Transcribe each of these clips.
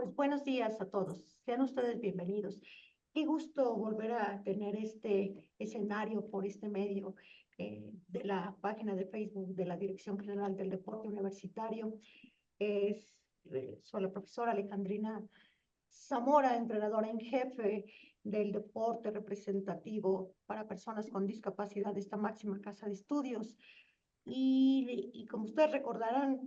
Pues buenos días a todos. Sean ustedes bienvenidos. Qué gusto volver a tener este escenario por este medio de la página de Facebook de la Dirección General del Deporte Universitario. Soy la profesora Alejandrina Zamora, entrenadora en jefe del deporte representativo para personas con discapacidad de esta máxima casa de estudios. Y como ustedes recordarán,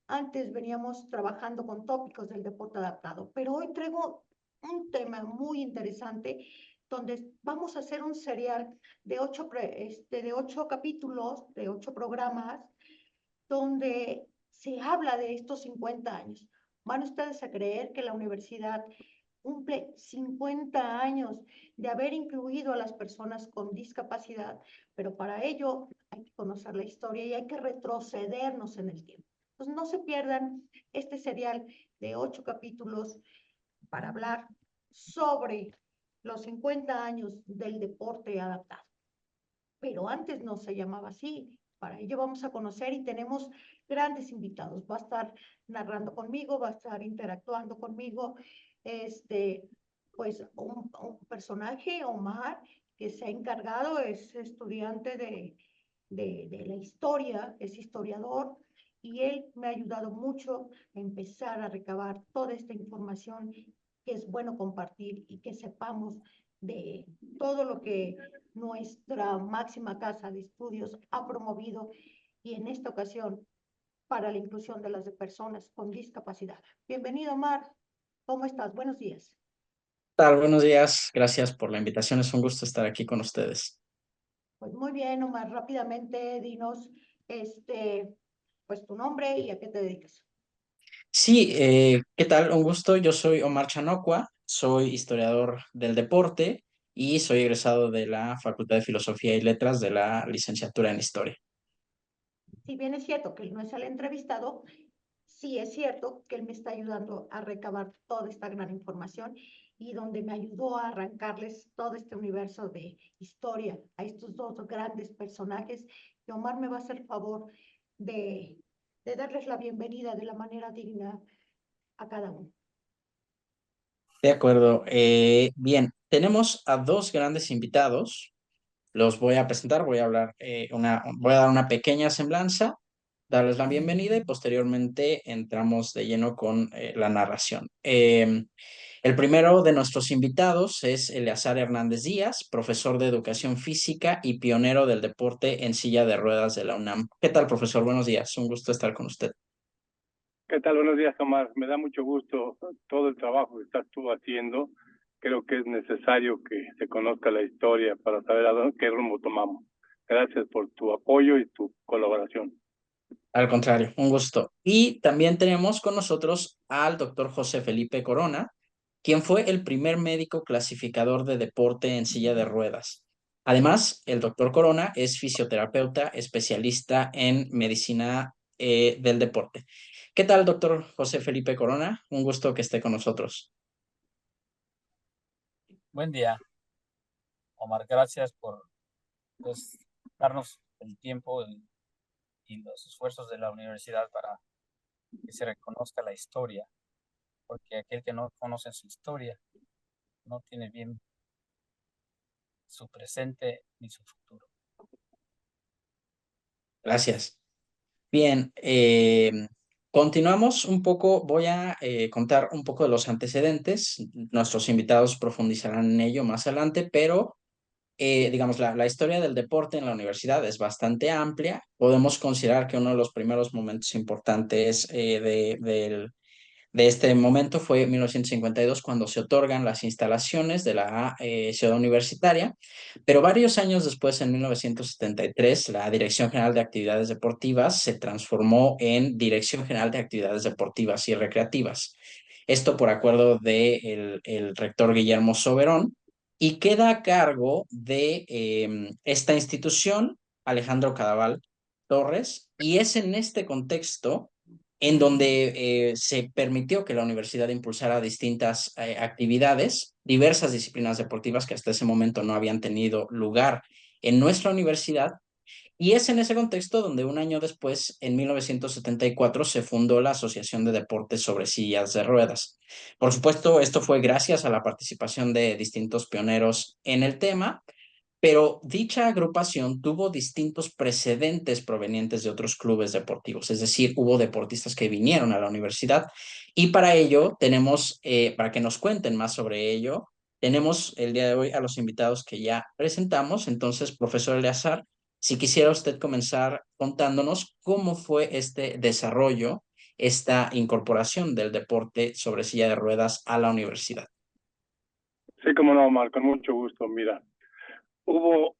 antes veníamos trabajando con tópicos del deporte adaptado, pero hoy traigo un tema muy interesante donde vamos a hacer un serial de 8 capítulos, de 8 programas, donde se habla de estos 50 años. ¿Van ustedes a creer que la universidad cumple 50 años de haber incluido a las personas con discapacidad? Pero para ello hay que conocer la historia y hay que retrocedernos en el tiempo. Entonces no se pierdan este serial de 8 capítulos para hablar sobre los 50 años del deporte adaptado. Pero antes no se llamaba así. Para ello vamos a conocer y tenemos grandes invitados. Va a estar narrando conmigo, va a estar interactuando conmigo, pues un personaje, Omar, que se ha encargado, es estudiante de la historia, es historiador, y él me ha ayudado mucho a empezar a recabar toda esta información que es bueno compartir y que sepamos de todo lo que nuestra máxima casa de estudios ha promovido y en esta ocasión para la inclusión de las personas con discapacidad. Bienvenido, Omar. ¿Cómo estás? Buenos días. Tal, buenos días, gracias por la invitación, es un gusto estar aquí con ustedes. Pues muy bien, Omar, rápidamente dinos pues tu nombre y a qué te dedicas. Sí, ¿qué tal? Un gusto, yo soy Omar Chanocua, soy historiador del deporte y soy egresado de la Facultad de Filosofía y Letras de la licenciatura en Historia. Si bien es cierto que él no es el entrevistado, sí es cierto que él me está ayudando a recabar toda esta gran información y donde me ayudó a arrancarles todo este universo de historia a estos dos grandes personajes. Y Omar me va a hacer el favor de, de darles la bienvenida de la manera digna a cada uno. De acuerdo, bien, tenemos a dos grandes invitados, los voy a presentar, voy a dar una pequeña semblanza, darles la bienvenida y posteriormente entramos de lleno con la narración. El primero de nuestros invitados es Eleazar Hernández Díaz, profesor de educación física y pionero del deporte en silla de ruedas de la UNAM. ¿Qué tal, profesor? Buenos días, un gusto estar con usted. ¿Qué tal? Buenos días, Tomás. Me da mucho gusto todo el trabajo que estás tú haciendo. Creo que es necesario que se conozca la historia para saber qué rumbo tomamos. Gracias por tu apoyo y tu colaboración. Al contrario, un gusto. Y también tenemos con nosotros al doctor José Felipe Corona, quien fue el primer médico clasificador de deporte en silla de ruedas. Además, el doctor Corona es fisioterapeuta especialista en medicina del deporte. ¿Qué tal, doctor José Felipe Corona? Un gusto que esté con nosotros. Buen día, Omar. Gracias por pues, darnos el tiempo y los esfuerzos de la universidad para que se reconozca la historia, porque aquel que no conoce su historia no tiene bien su presente ni su futuro. Gracias. Bien, continuamos un poco. Voy a contar un poco de los antecedentes. Nuestros invitados profundizarán en ello más adelante, pero digamos, la historia del deporte en la universidad es bastante amplia. Podemos considerar que uno de los primeros momentos importantes de este momento fue 1952, cuando se otorgan las instalaciones de la ciudad universitaria, pero varios años después, en 1973, la Dirección General de Actividades Deportivas se transformó en Dirección General de Actividades Deportivas y Recreativas. Esto por acuerdo del el rector Guillermo Soberón, y queda a cargo de esta institución Alejandro Cadaval Torres, y es en este contexto en donde se permitió que la universidad impulsara distintas actividades, diversas disciplinas deportivas que hasta ese momento no habían tenido lugar en nuestra universidad, Y es en ese contexto donde un año después, en 1974, se fundó la Asociación de Deportes sobre Sillas de Ruedas. Por supuesto, esto fue gracias a la participación de distintos pioneros en el tema, pero dicha agrupación tuvo distintos precedentes provenientes de otros clubes deportivos, es decir, hubo deportistas que vinieron a la universidad y para ello tenemos, para que nos cuenten más sobre ello, tenemos el día de hoy a los invitados que ya presentamos. Entonces, profesor Eleazar, si quisiera usted comenzar contándonos cómo fue este desarrollo, esta incorporación del deporte sobre silla de ruedas a la universidad. Sí, como no, Omar, con mucho gusto. Mira, hubo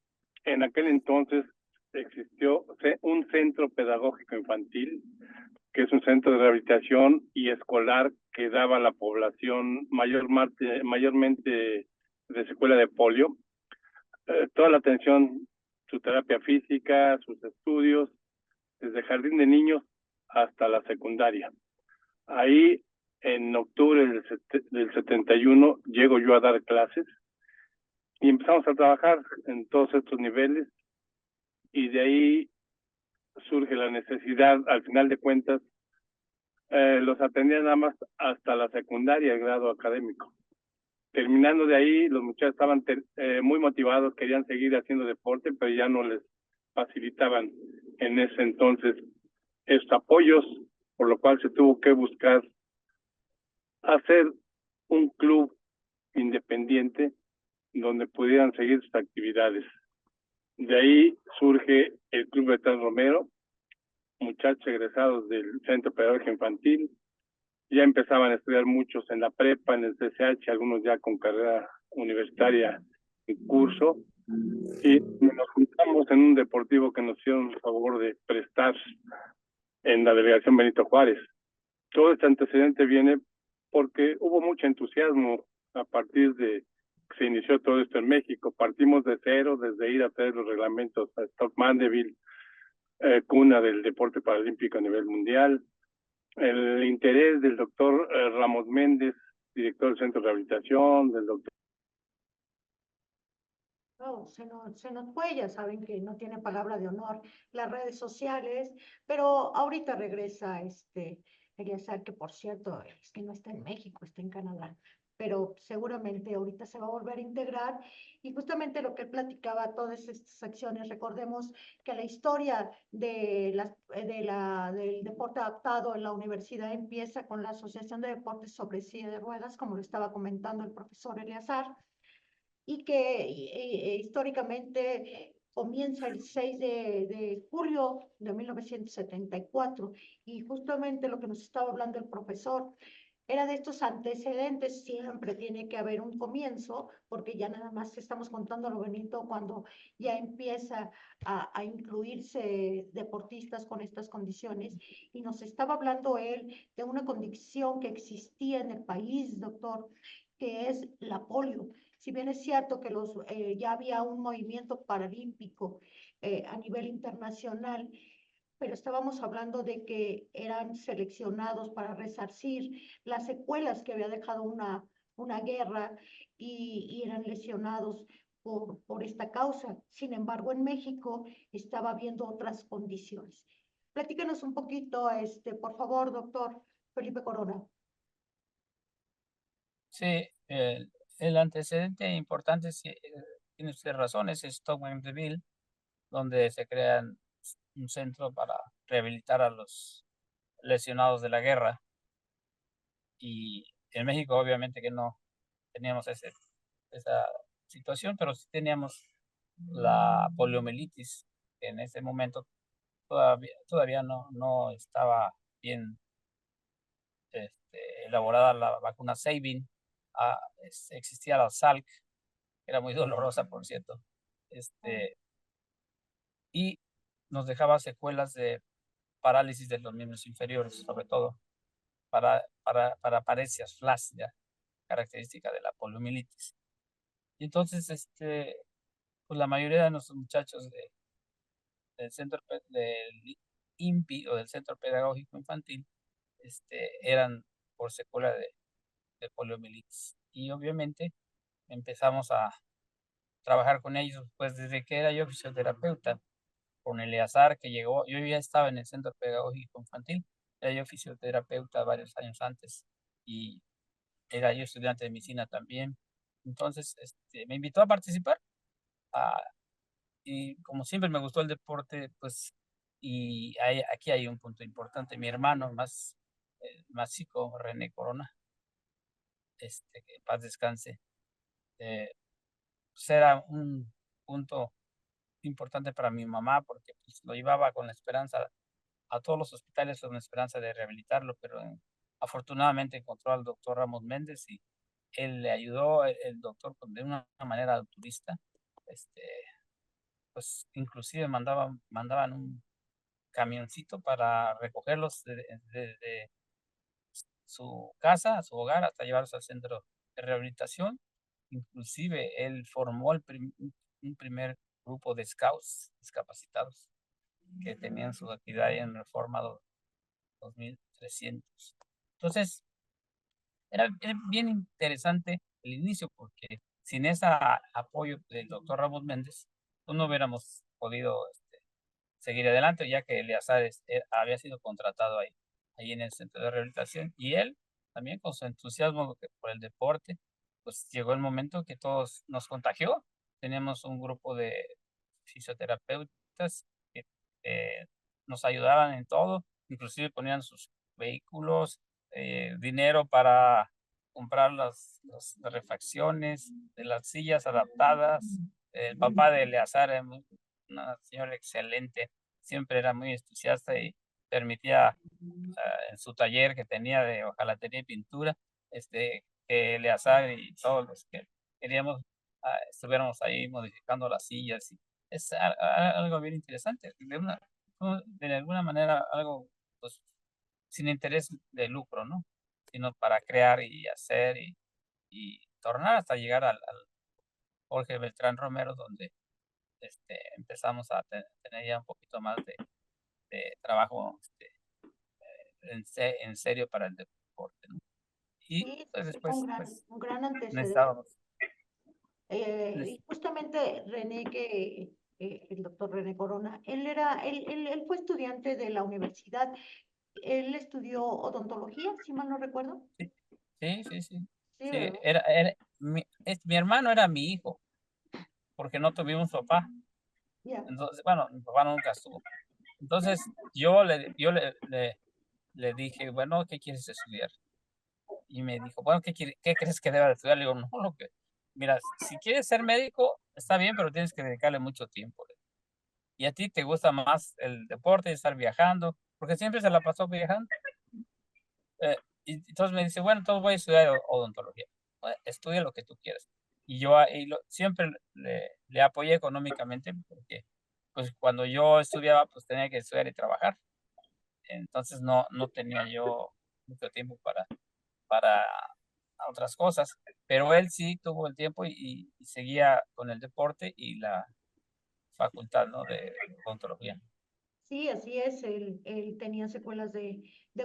en aquel entonces existió un centro pedagógico infantil, que es un centro de rehabilitación y escolar que daba a la población mayormente de secuela de polio, toda la atención, su terapia física, sus estudios, desde jardín de niños hasta la secundaria. Ahí, en octubre del 71, llego yo a dar clases y empezamos a trabajar en todos estos niveles y de ahí surge la necesidad, al final de cuentas, los atendían nada más hasta la secundaria, el grado académico. Terminando de ahí, los muchachos estaban muy motivados, querían seguir haciendo deporte, pero ya no les facilitaban en ese entonces estos apoyos, por lo cual se tuvo que buscar hacer un club independiente donde pudieran seguir sus actividades. De ahí surge el Club Betán Romero, muchachos egresados del Centro Pedagógico Infantil. Ya empezaban a estudiar muchos en la prepa, en el CCH, algunos ya con carrera universitaria en curso. Y nos juntamos en un deportivo que nos hicieron el favor de prestar en la delegación Benito Juárez. Todo este antecedente viene porque hubo mucho entusiasmo a partir de que se inició todo esto en México. Partimos de cero, desde ir a traer los reglamentos a Stock Mandeville, cuna del deporte paralímpico a nivel mundial. El interés del doctor Ramos Méndez, director del Centro de Rehabilitación, del doctor. No, se nos fue, ya saben que no tiene palabra de honor las redes sociales, pero ahorita regresa Eleazar, que por cierto, es que no está en México, está en Canadá, pero seguramente ahorita se va a volver a integrar. Y justamente lo que él platicaba, todas estas acciones, recordemos que la historia del deporte adaptado en la universidad empieza con la Asociación de Deportes sobre Silla de Ruedas, como lo estaba comentando el profesor Eleazar, y que históricamente comienza el 6 de julio de 1974. Y justamente lo que nos estaba hablando el profesor era de estos antecedentes. Siempre tiene que haber un comienzo, porque ya nada más estamos contando lo bonito cuando ya empieza a incluirse deportistas con estas condiciones. Y nos estaba hablando él de una condición que existía en el país, doctor, que es la polio. Si bien es cierto que ya había un movimiento paralímpico a nivel internacional, pero estábamos hablando de que eran seleccionados para resarcir las secuelas que había dejado una guerra, y eran lesionados por esta causa. Sin embargo, en México estaba habiendo otras condiciones. Platícanos un poquito, por favor, doctor Felipe Corona. Sí, el antecedente importante, tiene usted razón, es Stock Mandeville, donde se crea un centro para rehabilitar a los lesionados de la guerra. Y en México obviamente que no teníamos esa situación, pero sí teníamos la poliomielitis, que en ese momento todavía no estaba bien elaborada la vacuna Sabin. Existía la Salk, que era muy dolorosa, por cierto, y nos dejaba secuelas de parálisis de los miembros inferiores, sobre todo para paresias flácida, característica de la poliomielitis. Y entonces, pues la mayoría de nuestros muchachos del del INPI o del Centro Pedagógico Infantil eran por secuela de poliomielitis. Y obviamente empezamos a trabajar con ellos, pues desde que era yo fisioterapeuta, con Eleazar, que llegó. Yo ya estaba en el Centro Pedagógico Infantil, era yo fisioterapeuta varios años antes y era yo estudiante de medicina también. Entonces, me invitó a participar. Y como siempre me gustó el deporte, pues, y aquí hay un punto importante. Mi hermano más chico, René Corona, que en paz descanse, pues era un punto importante para mi mamá porque pues, lo llevaba con la esperanza a todos los hospitales con la esperanza de rehabilitarlo, pero afortunadamente encontró al doctor Ramos Méndez y él le ayudó, el doctor, de una manera altruista, pues inclusive mandaban un camioncito para recogerlos de su casa, a su hogar, hasta llevarlos al centro de rehabilitación. Inclusive él formó un primer grupo de scouts discapacitados que tenían su actividad ahí en Reforma 2300. Entonces, era bien interesante el inicio porque sin ese apoyo del doctor Ramos Méndez, pues no hubiéramos podido seguir adelante, ya que Eleazar había sido contratado ahí en el centro de rehabilitación, y él también con su entusiasmo por el deporte, pues llegó el momento que todos nos contagió. Teníamos un grupo de fisioterapeutas que nos ayudaban en todo, inclusive ponían sus vehículos, dinero para comprar las refacciones de las sillas adaptadas. El papá de Eleazar era una señora excelente, siempre era muy entusiasta y permitía en su taller que tenía de hojalatería y pintura, que Eleazar y todos los que queríamos estuviéramos ahí modificando las sillas. Y es algo bien interesante, de alguna manera algo pues, sin interés de lucro, ¿no? Sino para crear y hacer y tornar hasta llegar al Jorge Beltrán Romero, donde empezamos a tener ya un poquito más de trabajo en serio para el deporte, ¿no? Y Sí, pues sí, fue después, pues, un gran antecedente. necesitábamos. Y justamente René, el doctor René Corona, él fue estudiante de la universidad, él estudió odontología, si mal no recuerdo. Sí, sí, sí, sí. Sí, Sí, ¿verdad? mi hermano era mi hijo, porque no tuvimos papá. Ya. Entonces, bueno, mi papá nunca estuvo. Entonces, yo le dije, bueno, ¿qué quieres estudiar? Y me dijo, bueno, ¿qué crees que deba de estudiar? Le digo, no, mira, si quieres ser médico, está bien, pero tienes que dedicarle mucho tiempo. Y a ti te gusta más el deporte y estar viajando, porque siempre se la pasó viajando. Y entonces me dice, bueno, entonces voy a estudiar odontología. Bueno, estudia lo que tú quieras. Y yo ahí siempre le apoyé económicamente, porque pues cuando yo estudiaba, pues tenía que estudiar y trabajar. Entonces no tenía yo mucho tiempo para otras cosas, pero él sí tuvo el tiempo y seguía con el deporte y la facultad, ¿no? de odontología. Sí, así es. Él tenía secuelas de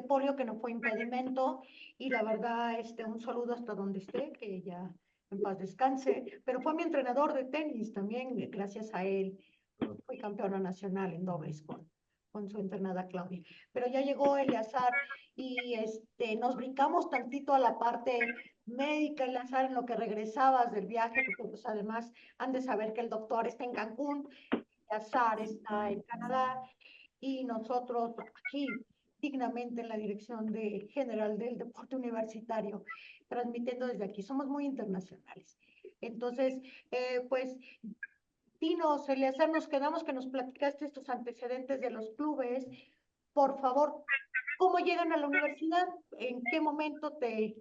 polio que no fue impedimento y la verdad, un saludo hasta donde esté, que ya en paz descanse. Pero fue mi entrenador de tenis también, gracias a él fui campeona nacional en dobles con su entrenada Claudia. Pero ya llegó Eleazar y nos brincamos tantito a la parte médica, Eleazar, en lo que regresabas del viaje, porque pues además han de saber que el doctor está en Cancún, Eleazar está en Canadá y nosotros aquí dignamente en la Dirección General del Deporte Universitario, transmitiendo desde aquí. Somos muy internacionales. Entonces, pues, Tino, Eleazar, nos quedamos que nos platicaste estos antecedentes de los clubes. Por favor, ¿cómo llegan a la universidad? ¿En qué momento te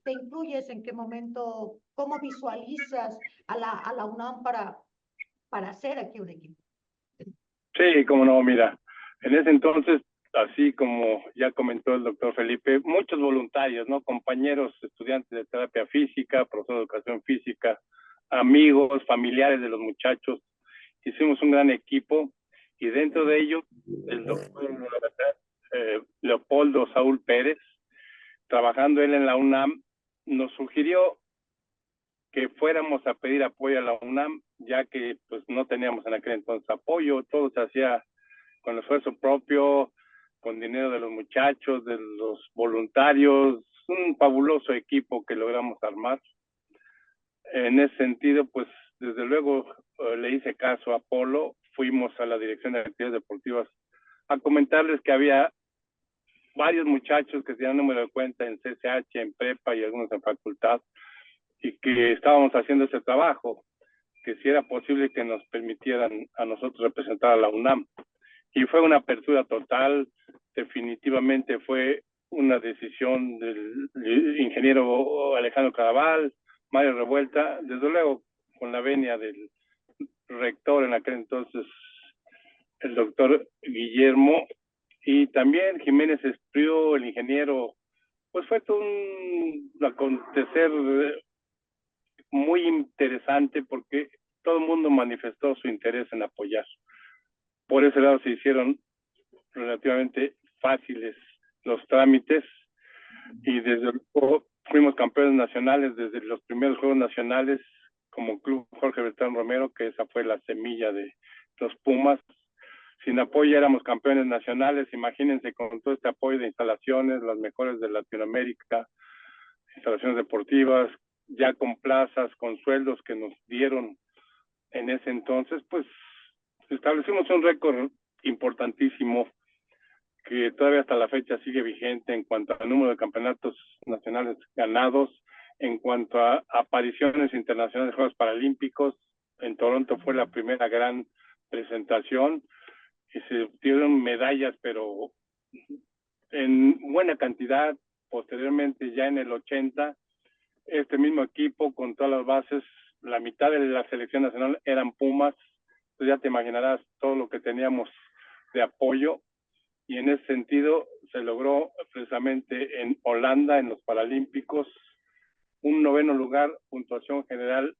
incluyes? ¿En qué momento, cómo visualizas a la UNAM para hacer aquí un equipo? Sí, como no, mira, en ese entonces, así como ya comentó el doctor Felipe, muchos voluntarios, ¿no? Compañeros, estudiantes de terapia física, profesor de educación física, amigos, familiares de los muchachos, hicimos un gran equipo y dentro de ello el doctor Leopoldo Saúl Pérez, trabajando él en la UNAM, nos sugirió que fuéramos a pedir apoyo a la UNAM, ya que pues no teníamos en aquel entonces apoyo, todo se hacía con esfuerzo propio, con dinero de los muchachos, de los voluntarios, un fabuloso equipo que logramos armar. En ese sentido, pues desde luego le hice caso a Polo, fuimos a la Dirección de Actividades Deportivas a comentarles que había varios muchachos que tenían número de cuenta en CCH, en prepa y algunos en facultad, y que estábamos haciendo ese trabajo, que si era posible que nos permitieran a nosotros representar a la UNAM. Y fue una apertura total, definitivamente fue una decisión del ingeniero Alejandro Caraval, Mario Revuelta, desde luego con la venia del rector en aquel entonces, el doctor Guillermo, y también Jiménez Espriu, el ingeniero. Pues fue todo un acontecer muy interesante porque todo el mundo manifestó su interés en apoyar. Por ese lado se hicieron relativamente fáciles los trámites y desde luego fuimos campeones nacionales desde los primeros Juegos Nacionales como Club Jorge Beltrán Romero, que esa fue la semilla de los Pumas. Sin apoyo éramos campeones nacionales, imagínense con todo este apoyo de instalaciones, las mejores de Latinoamérica, instalaciones deportivas, ya con plazas, con sueldos que nos dieron en ese entonces, pues establecimos un récord importantísimo que todavía hasta la fecha sigue vigente en cuanto al número de campeonatos nacionales ganados, en cuanto a apariciones internacionales de Juegos Paralímpicos. En Toronto fue la primera gran presentación y se obtuvieron medallas, pero en buena cantidad. Posteriormente, ya en el 80, este mismo equipo con todas las bases, la mitad de la selección nacional eran Pumas. Entonces ya te imaginarás todo lo que teníamos de apoyo, y en ese sentido se logró precisamente en Holanda, en los Paralímpicos, un 9º lugar, puntuación general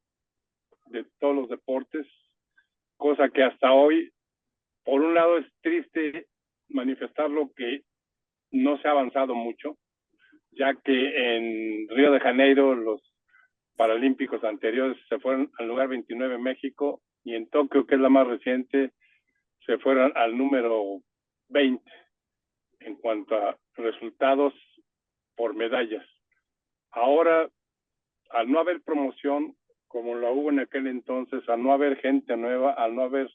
de todos los deportes, cosa que hasta hoy, por un lado es triste manifestarlo, que no se ha avanzado mucho, ya que en Río de Janeiro los Paralímpicos anteriores se fueron al lugar 29 México, y en Tokio, que es la más reciente, se fueron al número 20 en cuanto a resultados por medallas. Ahora, al no haber promoción como la hubo en aquel entonces, al no haber gente nueva, al no haber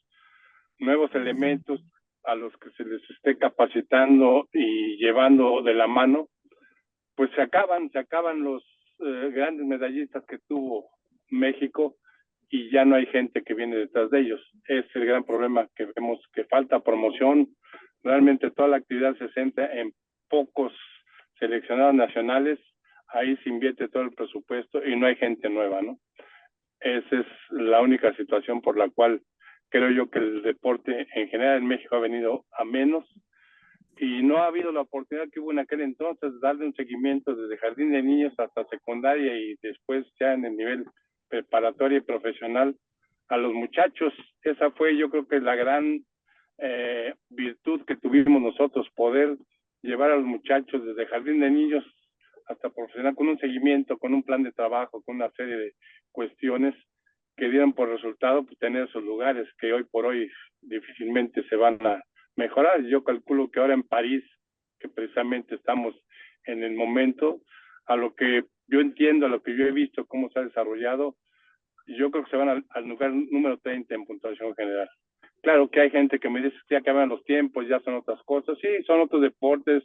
nuevos elementos a los que se les esté capacitando y llevando de la mano, pues se acaban los grandes medallistas que tuvo México, y ya no hay gente que viene detrás de ellos. Es el gran problema que vemos, que falta promoción. Realmente toda la actividad se centra en pocos seleccionados nacionales, ahí se invierte todo el presupuesto y no hay gente nueva, ¿no? Esa es la única situación por la cual creo yo que el deporte en general en México ha venido a menos, y no ha habido la oportunidad que hubo en aquel entonces de darle un seguimiento desde jardín de niños hasta secundaria y después ya en el nivel preparatorio y profesional a los muchachos. Esa fue, yo creo que la gran virtud que tuvimos nosotros, poder llevar a los muchachos desde jardín de niños hasta profesional con un seguimiento, con un plan de trabajo, con una serie de cuestiones que dieron por resultado pues, tener esos lugares que hoy por hoy difícilmente se van a mejorar. Yo calculo que ahora en París, que precisamente estamos en el momento, a lo que yo entiendo, a lo que yo he visto cómo se ha desarrollado, yo creo que se van al lugar número 30 en puntuación general. Claro que hay gente que me dice que ya cambian los tiempos, ya son otras cosas. Sí, son otros deportes,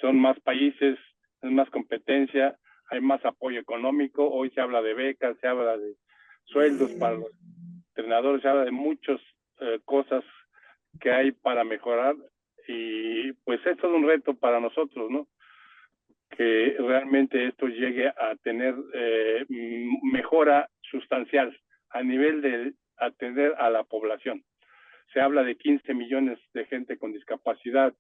son más países, es más competencia, hay más apoyo económico. Hoy se habla de becas, se habla de sueldos para los entrenadores, se habla de muchas cosas que hay para mejorar, y pues esto es un reto para nosotros, ¿no? Que realmente esto llegue a tener mejora sustancial a nivel de atender a la población. Se habla de 15 millones de gente con discapacidad,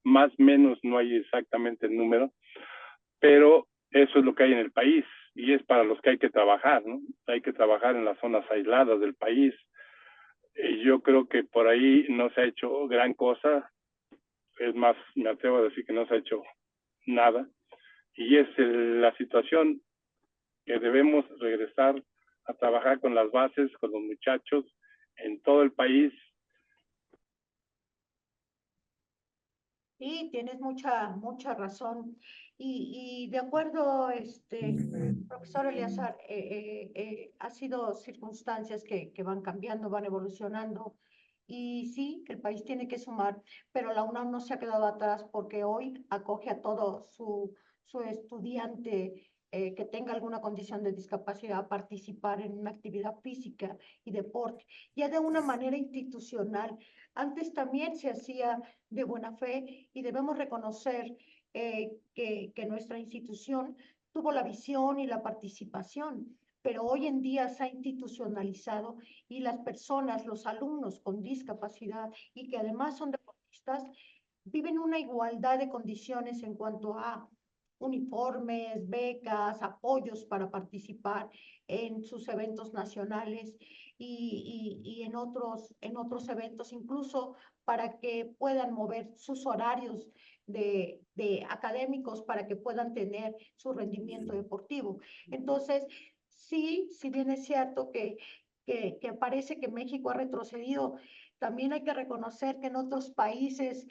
más o menos, no hay exactamente el número, pero eso es lo que hay en el país y es para los que hay que trabajar, ¿no? Hay que trabajar en las zonas aisladas del país. Yo creo que por ahí no se ha hecho gran cosa, es más, me atrevo a decir que no se ha hecho nada, y es la situación que debemos regresar a trabajar con las bases, con los muchachos en todo el país. Sí, tienes mucha razón. Y de acuerdo, profesor Eleazar, ha sido circunstancias que van cambiando, van evolucionando. Y sí, el país tiene que sumar, pero la UNAM no se ha quedado atrás porque hoy acoge a todo su estudiante que tenga alguna condición de discapacidad a participar en una actividad física y deporte, ya de una manera institucional. Antes también se hacía de buena fe y debemos reconocer que nuestra institución tuvo la visión y la participación, pero hoy en día se ha institucionalizado y las personas, los alumnos con discapacidad y que además son deportistas, viven una igualdad de condiciones en cuanto a uniformes, becas, apoyos para participar en sus eventos nacionales y en otros eventos, incluso para que puedan mover sus horarios de académicos para que puedan tener su rendimiento deportivo. Entonces, sí, si bien es cierto que parece que México ha retrocedido, también hay que reconocer que en otros países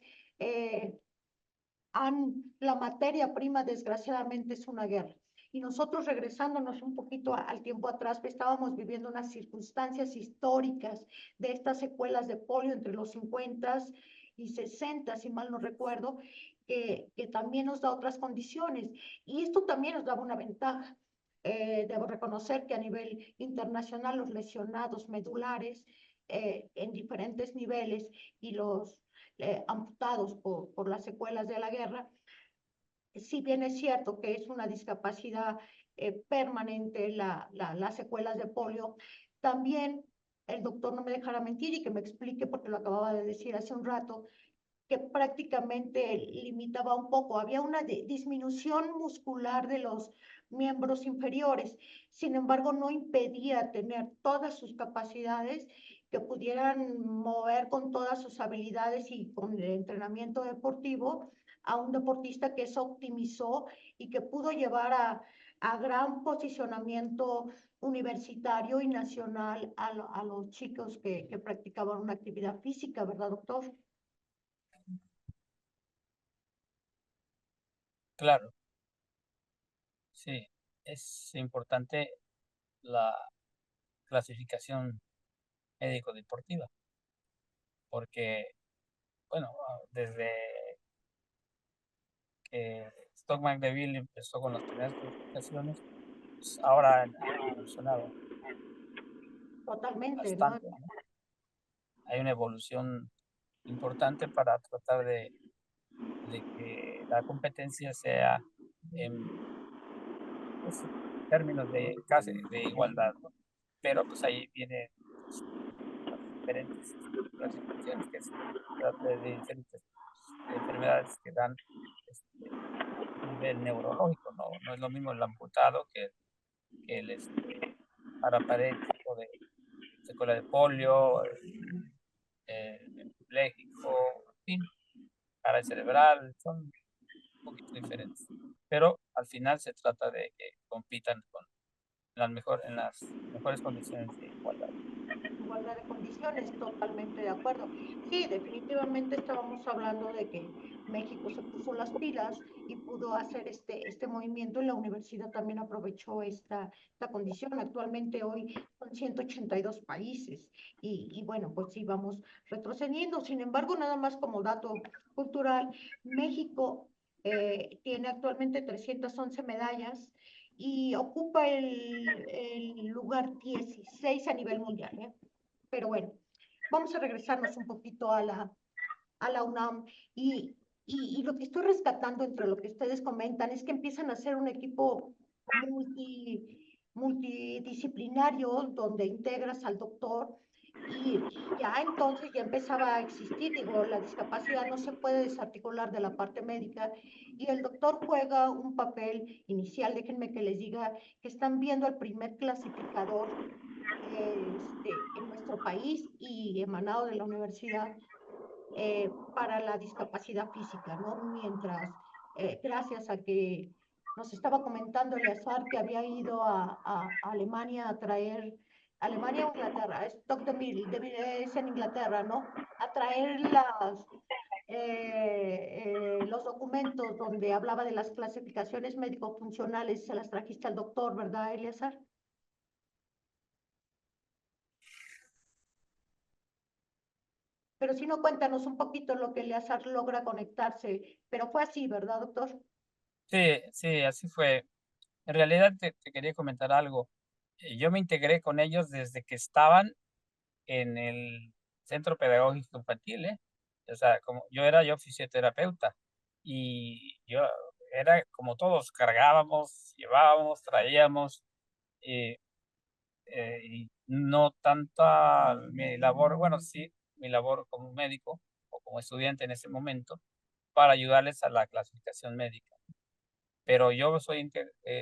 la materia prima desgraciadamente es una guerra. Y nosotros regresándonos un poquito al tiempo atrás, estábamos viviendo unas circunstancias históricas de estas secuelas de polio entre los 50 y 60, si mal no recuerdo, que también nos da otras condiciones. Y esto también nos daba una ventaja. Debo reconocer que a nivel internacional los lesionados medulares en diferentes niveles y los amputados por las secuelas de la guerra, si bien es cierto que es una discapacidad permanente las secuelas de polio, también el doctor no me dejará mentir y que me explique, porque lo acababa de decir hace un rato, que prácticamente limitaba un poco, había una disminución muscular de los miembros inferiores, sin embargo no impedía tener todas sus capacidades, que pudieran mover con todas sus habilidades y con el entrenamiento deportivo a un deportista que se optimizó y que pudo llevar a gran posicionamiento universitario y nacional a los chicos que practicaban una actividad física, ¿verdad, doctor? Claro, sí, es importante la clasificación médico-deportiva, porque, bueno, desde que Stockman Deville empezó con las primeras clasificaciones, pues ahora han evolucionado Totalmente, ¿no? bastante, ¿no? Hay una evolución importante para tratar de que la competencia sea en pues, términos de casi de igualdad, ¿no? Pero pues ahí viene las diferentes clasificaciones que se trata de diferentes enfermedades que dan nivel neurológico, ¿no? No es lo mismo el amputado que el parapléjico de secuela de polio, hemipléjico, en fin, cara cerebral, son un poquito diferentes. Pero al final se trata de que compitan en las mejores condiciones de igualdad. Igualdad de condiciones, totalmente de acuerdo. Sí, definitivamente estábamos hablando de que México se puso las pilas y pudo hacer este movimiento y la universidad también aprovechó esta condición. Actualmente hoy son 182 países y bueno, pues sí, vamos retrocediendo. Sin embargo, nada más como dato cultural, México tiene actualmente 311 medallas y ocupa el lugar 16 a nivel mundial, ¿eh? Pero bueno, vamos a regresarnos un poquito a la UNAM y lo que estoy rescatando entre lo que ustedes comentan es que empiezan a ser un equipo multidisciplinario donde integras al doctor y ya entonces ya empezaba a existir, digo, la discapacidad no se puede desarticular de la parte médica y el doctor juega un papel inicial. Déjenme que les diga que están viendo el primer clasificador en nuestro país y emanado de la universidad para la discapacidad física, ¿no? Mientras, gracias a que Nos estaba comentando Eleazar que había ido a Alemania a traer, Alemania o Inglaterra, es Dr. Mill, es en Inglaterra, ¿no? A traer los documentos donde hablaba de las clasificaciones médico-funcionales. Se las trajiste al doctor, ¿verdad, Eleazar? Pero si no, cuéntanos un poquito lo que Eleazar logra conectarse. Pero fue así, ¿verdad, doctor? Sí, sí, así fue. En realidad te quería comentar algo. Yo me integré con ellos desde que estaban en el Centro Pedagógico Infantil, ¿eh? O sea, como yo fisioterapeuta y yo era como todos, cargábamos, llevábamos, traíamos, eh, y no tanta mi labor, bueno, sí, mi labor como médico o como estudiante en ese momento para ayudarles a la clasificación médica. Pero yo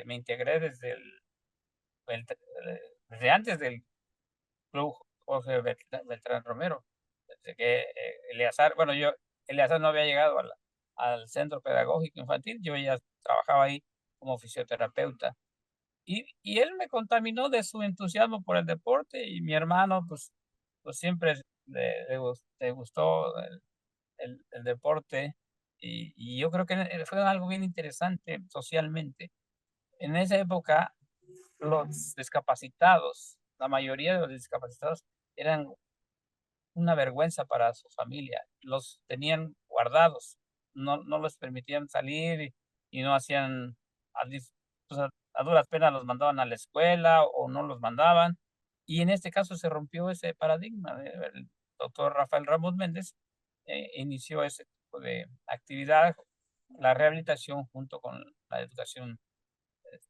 me integré el- desde antes del Club Jorge Beltrán Romero. Desde que Eleazar, bueno, Eleazar no había llegado al centro pedagógico infantil, yo ya trabajaba ahí como fisioterapeuta. Y él me contaminó de su entusiasmo por el deporte y mi hermano, pues siempre le gustó el deporte y yo creo que fue algo bien interesante socialmente. En esa época, los discapacitados, la mayoría de los discapacitados eran una vergüenza para su familia. Los tenían guardados, no les permitían salir y no hacían, pues, a duras penas los mandaban a la escuela o no los mandaban. Y en este caso se rompió ese paradigma. El doctor Rafael Ramos Méndez inició ese tipo de actividad, la rehabilitación junto con la educación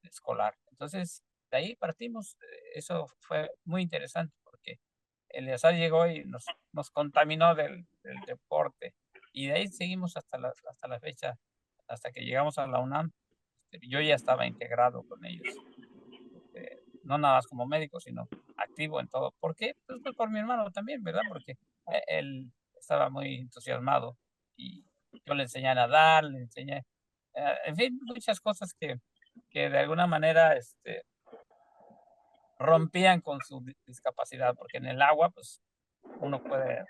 escolar. Entonces, de ahí partimos. Eso fue muy interesante porque Eleazar llegó y nos contaminó del deporte. Y de ahí seguimos hasta la fecha, hasta que llegamos a la UNAM. Yo ya estaba integrado con ellos, no nada más como médico, sino activo en todo. ¿Por qué? Pues por mi hermano también, ¿verdad? Porque él estaba muy entusiasmado y yo le enseñé a nadar, le enseñé, en fin, muchas cosas que de alguna manera rompían con su discapacidad, porque en el agua, pues uno puede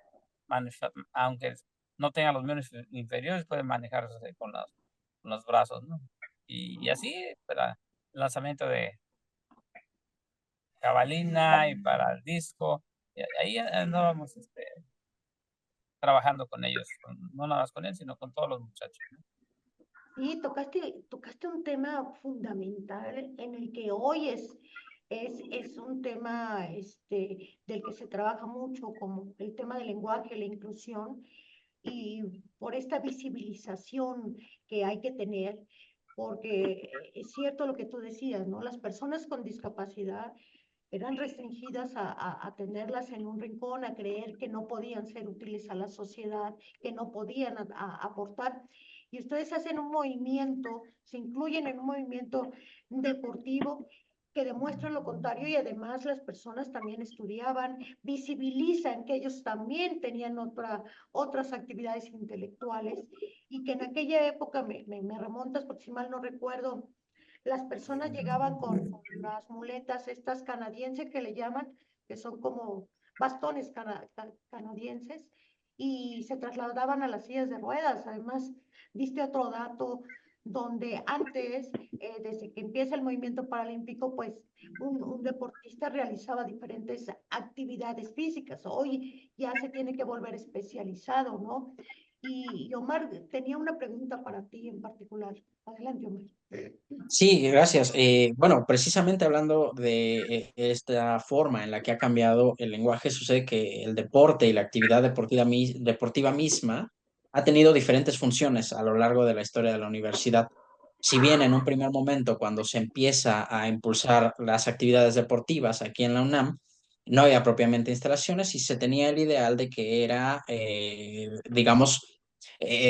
manejar, aunque no tenga los miembros inferiores, puede manejarse con los brazos, ¿no? Y así, para el lanzamiento de jabalina y para el disco, y ahí andábamos trabajando con ellos, no nada más con él, sino con todos los muchachos, ¿no? Sí, tocaste un tema fundamental en el que hoy es un tema del que se trabaja mucho, como el tema del lenguaje, la inclusión, y por esta visibilización que hay que tener, porque es cierto lo que tú decías, ¿no? Las personas con discapacidad eran restringidas a tenerlas en un rincón, a creer que no podían ser útiles a la sociedad, que no podían aportar. Y ustedes hacen un movimiento, se incluyen en un movimiento deportivo que demuestra lo contrario y además las personas también estudiaban, visibilizan que ellos también tenían otras actividades intelectuales y que en aquella época, me remontas porque si mal no recuerdo, las personas llegaban con las muletas estas canadienses que le llaman, que son como bastones canadienses, y se trasladaban a las sillas de ruedas. Además, diste otro dato donde antes, desde que empieza el movimiento paralímpico, pues un deportista realizaba diferentes actividades físicas. Hoy ya se tiene que volver especializado, ¿no? Y Omar, tenía una pregunta para ti en particular. Adelante, Omar. Sí, gracias. Bueno, precisamente hablando de esta forma en la que ha cambiado el lenguaje, sucede que el deporte y la actividad deportiva misma ha tenido diferentes funciones a lo largo de la historia de la universidad. Si bien en un primer momento, cuando se empieza a impulsar las actividades deportivas aquí en la UNAM, no había propiamente instalaciones y se tenía el ideal de que era, digamos,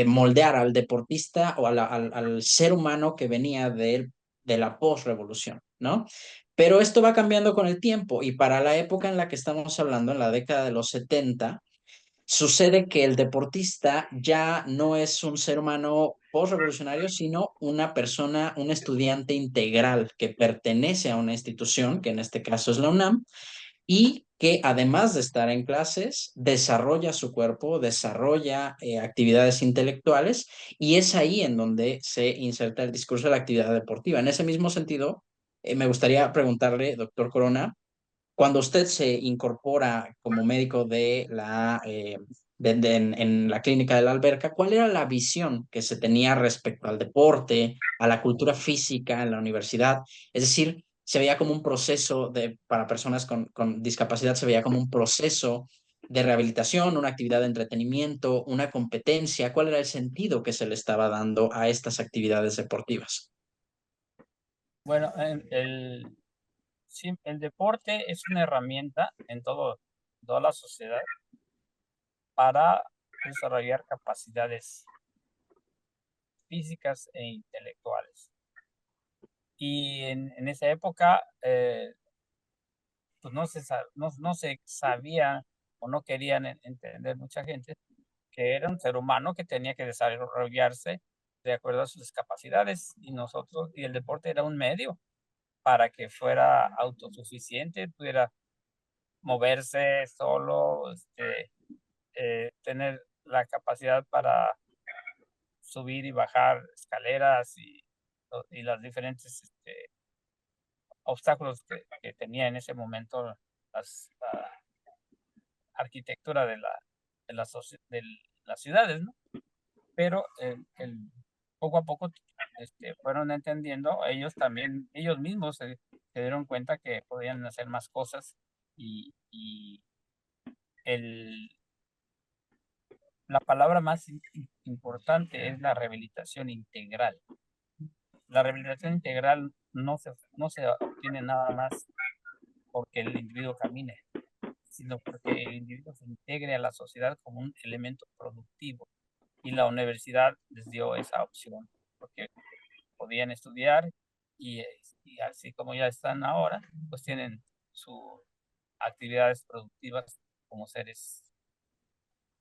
moldear al deportista o al ser humano que venía de la posrevolución, ¿no? Pero esto va cambiando con el tiempo y para la época en la que estamos hablando, en la década de los 70, sucede que el deportista ya no es un ser humano postrevolucionario, sino una persona, un estudiante integral que pertenece a una institución, que en este caso es la UNAM, y que además de estar en clases, desarrolla su cuerpo, desarrolla actividades intelectuales, y es ahí en donde se inserta el discurso de la actividad deportiva. En ese mismo sentido, me gustaría preguntarle, doctor Corona, cuando usted se incorpora como médico de en la clínica de la Alberca, ¿cuál era la visión que se tenía respecto al deporte, a la cultura física en la universidad? Es decir, se veía como un proceso para personas con discapacidad, se veía como un proceso de rehabilitación, una actividad de entretenimiento, una competencia. ¿Cuál era el sentido que se le estaba dando a estas actividades deportivas? Bueno, sí, el deporte es una herramienta en toda la sociedad para desarrollar capacidades físicas e intelectuales. Y en esa época, pues no se sabía o no querían entender mucha gente que era un ser humano que tenía que desarrollarse de acuerdo a sus capacidades, y el deporte era un medio para que fuera autosuficiente, pudiera moverse solo, tener la capacidad para subir y bajar escaleras y las diferentes obstáculos que tenía en ese momento la arquitectura de las ciudades, ¿no? Pero poco a poco fueron entendiendo, ellos mismos se dieron cuenta que podían hacer más cosas, y la palabra más importante es la rehabilitación integral. La rehabilitación integral no se obtiene nada más porque el individuo camine, sino porque el individuo se integre a la sociedad como un elemento productivo. Y la universidad les dio esa opción, porque podían estudiar y así como ya están ahora, pues tienen sus actividades productivas como seres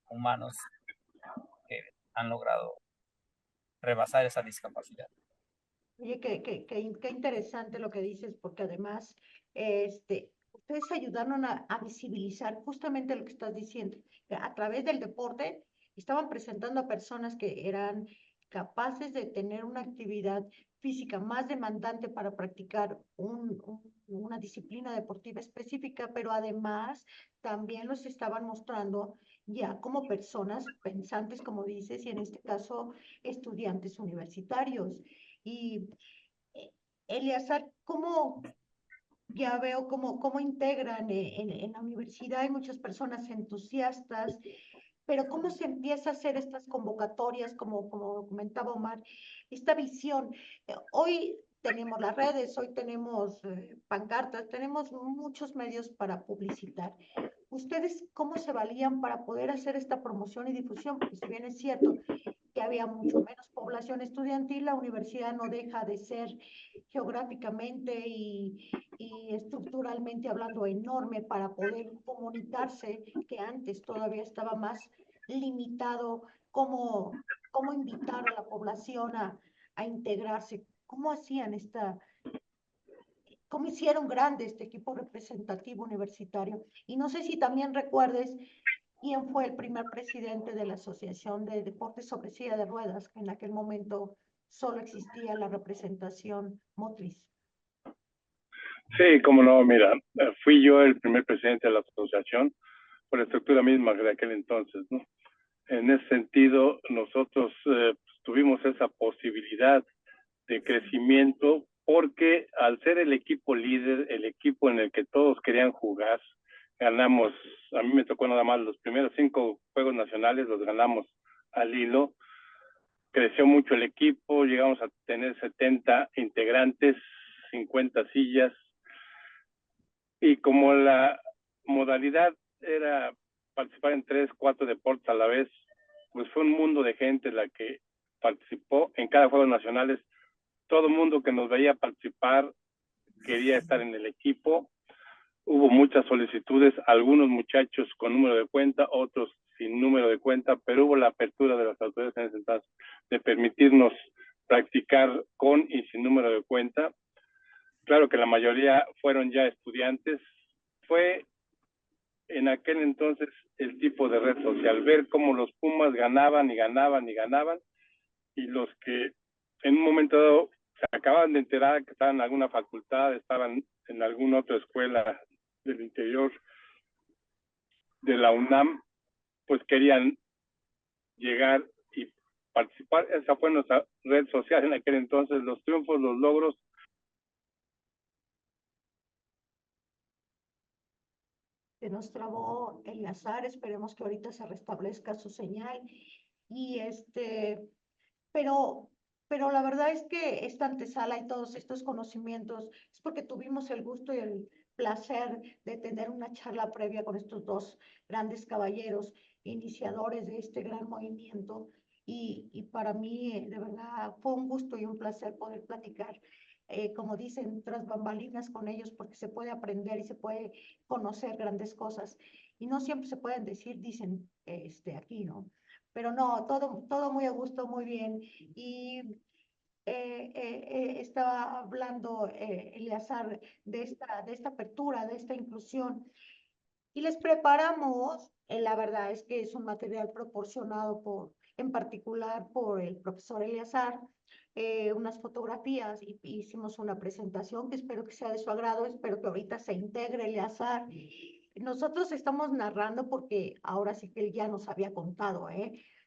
humanos que han logrado rebasar esa discapacidad. Oye, qué interesante lo que dices, porque además, ustedes ayudaron a visibilizar justamente lo que estás diciendo. Que a través del deporte estaban presentando a personas que eran capaces de tener una actividad física más demandante para practicar una disciplina deportiva específica, pero además también los estaban mostrando ya como personas pensantes, como dices, y en este caso estudiantes universitarios. Y Eleazar, ya veo cómo integran en la universidad? Hay muchas personas entusiastas, pero ¿cómo se empieza a hacer estas convocatorias, como comentaba Omar, esta visión? Hoy tenemos las redes, hoy tenemos pancartas, tenemos muchos medios para publicitar. ¿Ustedes cómo se valían para poder hacer esta promoción y difusión? Porque si bien es cierto que había mucho menos población estudiantil, la universidad no deja de ser geográficamente y estructuralmente hablando enorme para poder comunicarse, que antes todavía estaba más limitado cómo invitar a la población a integrarse. ¿Cómo hacían cómo hicieron grande este equipo representativo universitario? Y no sé si también recuerdes quién fue el primer presidente de la Asociación de Deportes sobre Silla de Ruedas, que en aquel momento solo existía la representación motriz. Sí, como no, mira, fui yo el primer presidente de la asociación por la estructura misma de aquel entonces, ¿no? En ese sentido, nosotros tuvimos esa posibilidad de crecimiento porque al ser el equipo líder, el equipo en el que todos querían jugar, ganamos, a mí me tocó nada más los primeros 5 juegos nacionales, los ganamos al hilo, creció mucho el equipo, llegamos a tener 70 integrantes, 50 sillas, y como la modalidad era participar en 3, 4 deportes a la vez, pues fue un mundo de gente la que participó en cada Juegos Nacionales. Todo el mundo que nos veía participar quería estar en el equipo. hubo muchas solicitudes, algunos muchachos con número de cuenta, otros sin número de cuenta, pero hubo la apertura de las autoridades en ese entonces de permitirnos practicar con y sin número de cuenta. Claro que la mayoría fueron ya estudiantes. Fue en aquel entonces el tipo de red social, ver cómo los Pumas ganaban y ganaban y ganaban, y los que en un momento dado se acaban de enterar que estaban en alguna facultad, estaban en alguna otra escuela del interior de la UNAM, pues querían llegar y participar. Esa fue nuestra red social en aquel entonces, los triunfos, los logros. Se nos trabó Eleazar, esperemos que ahorita se restablezca su señal. Y pero, pero la verdad es que esta antesala y todos estos conocimientos es porque tuvimos el gusto y el placer de tener una charla previa con estos dos grandes caballeros, iniciadores de este gran movimiento. Y para mí, de verdad, fue un gusto y un placer poder platicar, como dicen, tras bambalinas con ellos, porque se puede aprender y se puede conocer grandes cosas. Y no siempre se pueden decir, dicen, aquí, ¿no? Pero no, todo muy a gusto, muy bien. Y estaba hablando Eleazar de esta apertura, de esta inclusión. Y les preparamos, la verdad es que es un material proporcionado en particular por el profesor Eleazar, unas fotografías y hicimos una presentación que espero que sea de su agrado, espero que ahorita se integre Eleazar. Nosotros estamos narrando porque ahora sí que él ya nos había contado,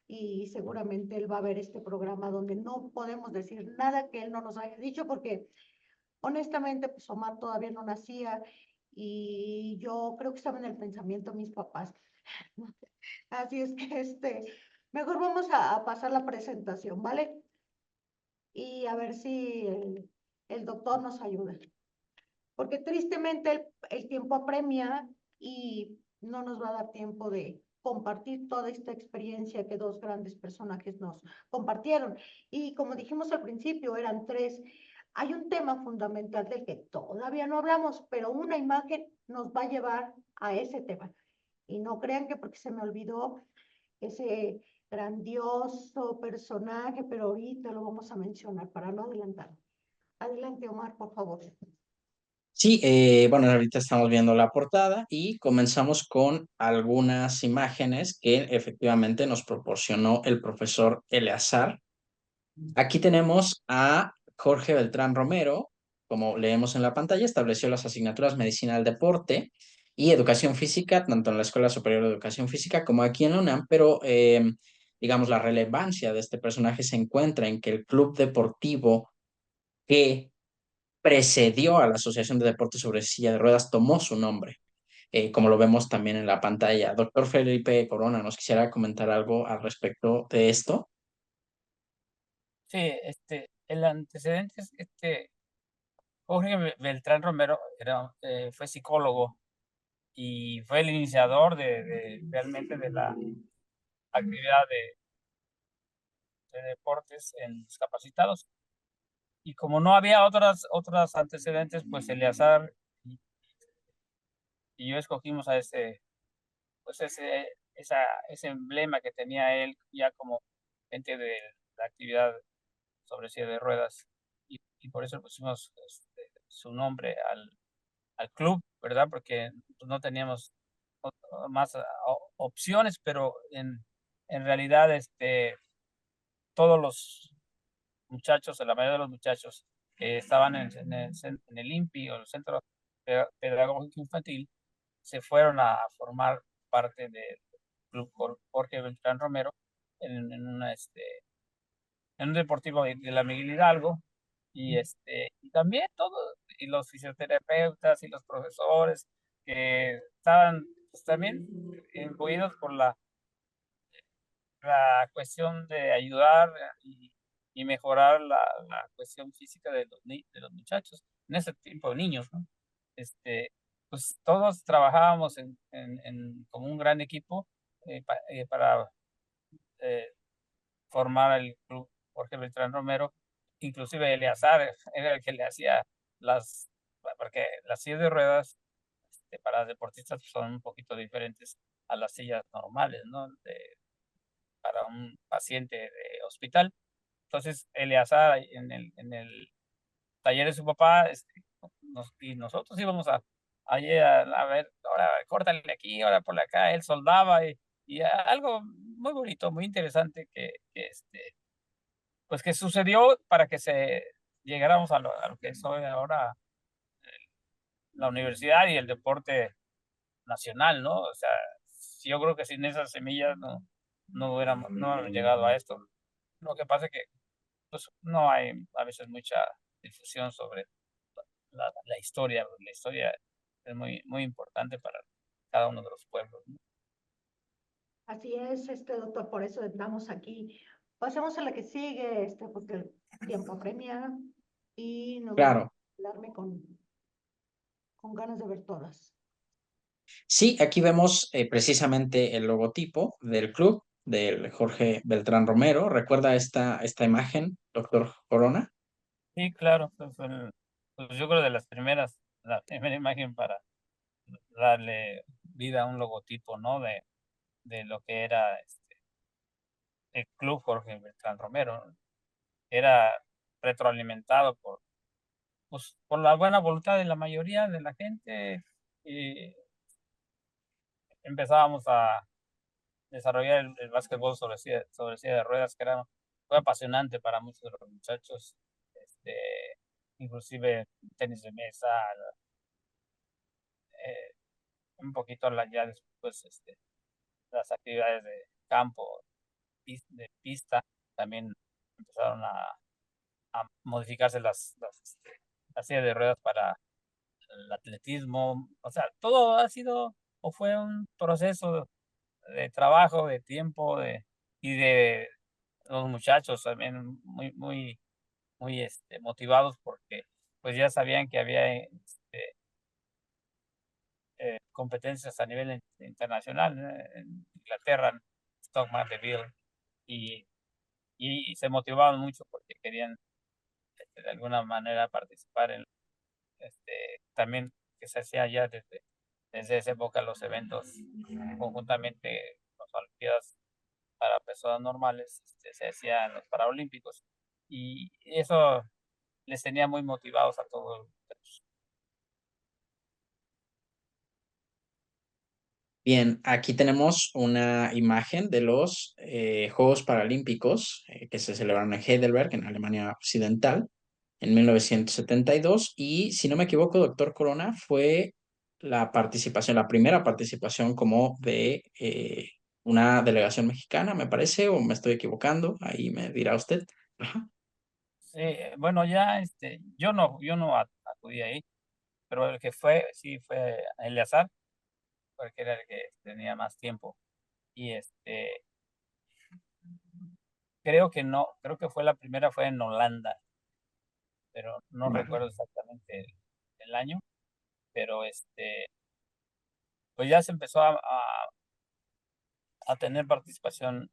y seguramente él va a ver este programa donde no podemos decir nada que él no nos haya dicho porque honestamente pues Omar todavía no nacía y yo creo que estaba en el pensamiento de mis papás. Así es que mejor vamos a pasar la presentación, ¿vale? Y a ver si el doctor nos ayuda. Porque tristemente el tiempo apremia y no nos va a dar tiempo de compartir toda esta experiencia que dos grandes personajes nos compartieron. Y como dijimos al principio, eran tres. Hay un tema fundamental del que todavía no hablamos, pero una imagen nos va a llevar a ese tema. Y no crean que porque se me olvidó ese grandioso personaje, pero ahorita lo vamos a mencionar para no adelantar. Adelante, Omar, por favor. Sí, bueno, ahorita estamos viendo la portada y comenzamos con algunas imágenes que efectivamente nos proporcionó el profesor Eleazar. Aquí tenemos a Jorge Beltrán Romero, como leemos en la pantalla, estableció las asignaturas Medicina del Deporte y Educación Física, tanto en la Escuela Superior de Educación Física como aquí en la UNAM, pero digamos la relevancia de este personaje se encuentra en que el club deportivo que precedió a la Asociación de Deportes sobre Silla de Ruedas tomó su nombre, como lo vemos también en la pantalla. Doctor Felipe Corona, ¿nos quisiera comentar algo al respecto de esto? Sí, el antecedente es Jorge Beltrán Romero fue psicólogo y fue el iniciador realmente de la actividad de deportes en discapacitados. Y como no había otras antecedentes, pues Eleazar y yo escogimos a pues ese emblema que tenía él ya como gente de la actividad sobre silla de ruedas. Y por eso pusimos su nombre al club, ¿verdad? Porque pues, no teníamos más opciones, pero en realidad todos los muchachos, la mayoría de los muchachos que estaban en el INPI o el Centro Pedagógico Infantil, se fueron a formar parte del Club Jorge Beltrán Romero en un deportivo de la Miguel Hidalgo. Y también todos, y los fisioterapeutas y los profesores que estaban pues, también imbuidos por la cuestión de ayudar y mejorar la cuestión física de los muchachos, en ese tipo de niños, ¿no? Pues todos trabajábamos como un gran equipo para formar el club Jorge Beltrán Romero, inclusive Eleazar era el que le hacía porque las sillas de ruedas para deportistas pues, son un poquito diferentes a las sillas normales, ¿no? Para un paciente de hospital. Entonces, Eleazar en el taller de su papá, y nosotros íbamos allí a ver, ahora córtale aquí, ahora por acá, él soldaba y algo muy bonito, muy interesante pues que sucedió para que llegáramos a lo que soy ahora la universidad y el deporte nacional, ¿no? O sea, yo creo que sin esas semillas no hubiéramos llegado a esto. Lo que pasa es que pues, no hay a veces mucha difusión sobre la historia. La historia es muy, muy importante para cada uno de los pueblos, ¿no? Así es, doctor, por eso estamos aquí. Pasemos a la que sigue, porque el tiempo apremia y no voy a Claro. quedarme con ganas de ver todas. Sí, aquí vemos precisamente el logotipo del club, del Jorge Beltrán Romero. ¿Recuerda esta imagen, doctor Corona? Sí, claro, pues yo creo de las primeras, la primera imagen para darle vida a un logotipo, ¿no? De lo que era el club Jorge Beltrán Romero. Era retroalimentado pues, por la buena voluntad de la mayoría de la gente. Y empezábamos a desarrollar el básquetbol sobre silla de ruedas, que fue apasionante para muchos de los muchachos. Este, Inclusive tenis de mesa, eh, un poquito ya después las actividades de campo, de pista, también empezaron a modificarse las sillas de ruedas para el atletismo. O sea, todo ha sido o fue un proceso de trabajo, de tiempo, y de los muchachos también muy, muy, muy motivados porque pues ya sabían que había competencias a nivel internacional, ¿no? En Inglaterra, en Stoke Mandeville, y, y se motivaban mucho porque querían de alguna manera participar en también que se hacía ya desde esa época los eventos conjuntamente con las Olimpiadas para personas normales, se hacían los Paralímpicos y eso les tenía muy motivados a todos. Bien, aquí tenemos una imagen de los Juegos Paralímpicos que se celebraron en Heidelberg, en Alemania Occidental, en 1972. Y si no me equivoco, doctor Corona, fue la primera participación como de una delegación mexicana, me parece, o me estoy equivocando, ahí me dirá usted. Ajá. Bueno, ya yo no acudí ahí, pero el que sí fue Eleazar, porque era el que tenía más tiempo. Y creo que no, creo que fue la primera, fue en Holanda, pero no Vale. recuerdo exactamente el año, pero pues ya se empezó a tener participación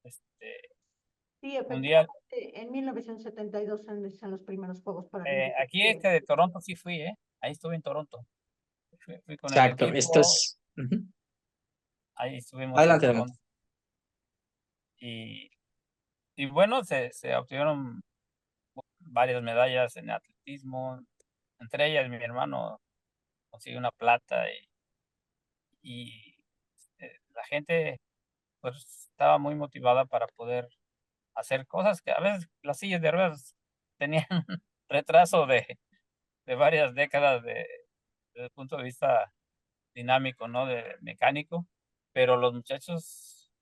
este, Sí, mundial. efectivamente, en 1972 se inician los primeros Juegos Paralímpicos. Aquí de Toronto sí fui, ahí estuve en Toronto, fui con el Exacto, esto equipo, es... Ujú. ahí estuvimos en Adelante, adelante. Toronto y, y bueno, se obtuvieron varias medallas en atletismo, entre ellas mi hermano consiguió una plata y la gente pues estaba muy motivada para poder hacer cosas que a veces las sillas de ruedas tenían retraso de varias décadas desde el punto de vista dinámico, ¿no? De mecánico, pero los muchachos